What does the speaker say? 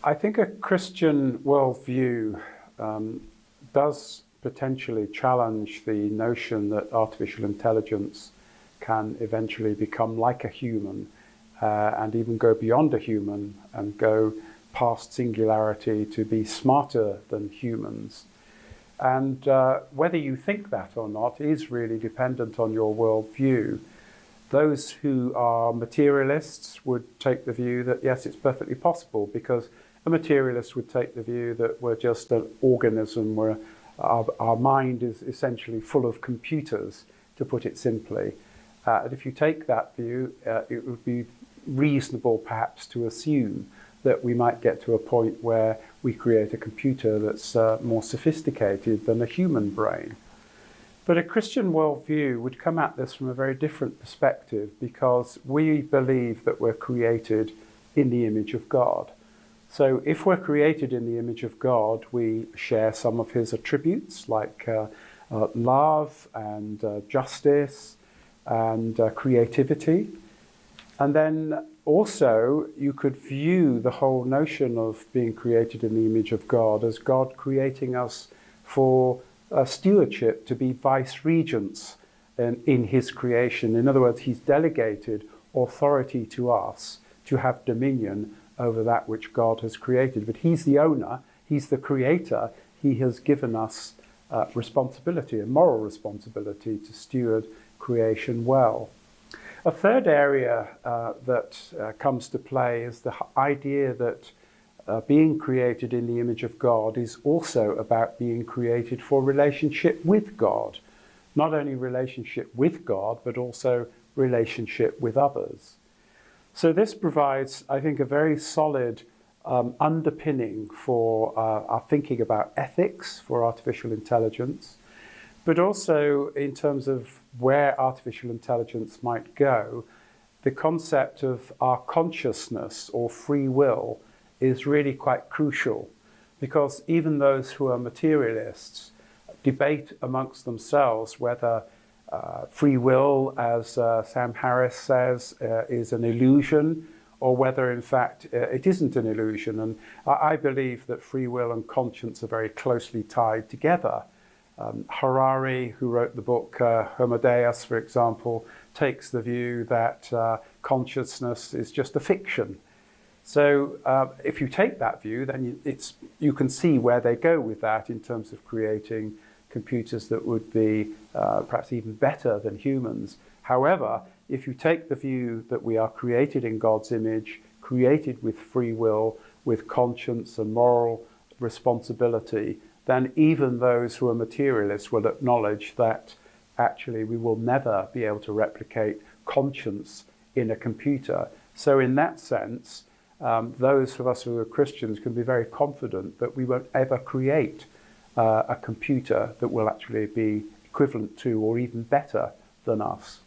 I think a Christian worldview does potentially challenge the notion that artificial intelligence can eventually become like a human and even go beyond a human and go past singularity to be smarter than humans. And whether you think that or not is really dependent on your worldview. Those who are materialists would take the view that, yes, it's perfectly possible, because a materialist would take the view that we're just an organism where our mind is essentially full of computers, to put it simply. And if you take that view, it would be reasonable perhaps to assume that we might get to a point where we create a computer that's more sophisticated than a human brain. But a Christian worldview would come at this from a very different perspective, because we believe that we're created in the image of God. So if we're created in the image of God, we share some of his attributes like love and justice and creativity. And then also you could view the whole notion of being created in the image of God as God creating us for stewardship, to be vice-regents in his creation. In other words, he's delegated authority to us to have dominion over that which God has created. But he's the owner, he's the creator, he has given us responsibility, a moral responsibility to steward creation well. A third area that comes to play is the idea that being created in the image of God is also about being created for relationship with God. Not only relationship with God, but also relationship with others. So this provides, I think, a very solid underpinning for our thinking about ethics for artificial intelligence, but also in terms of where artificial intelligence might go. The concept of our consciousness or free will is really quite crucial, because even those who are materialists debate amongst themselves whether free will, as Sam Harris says, is an illusion, or whether in fact it isn't an illusion. And I believe that free will and conscience are very closely tied together. Harari, who wrote the book Homo Deus, for example, takes the view that consciousness is just a fiction. So if you take that view, then you can see where they go with that in terms of creating computers that would be perhaps even better than humans. However, if you take the view that we are created in God's image, created with free will, with conscience and moral responsibility, then even those who are materialists will acknowledge that actually we will never be able to replicate conscience in a computer. So in that sense, those of us who are Christians can be very confident that we won't ever create a computer that will actually be equivalent to or even better than us.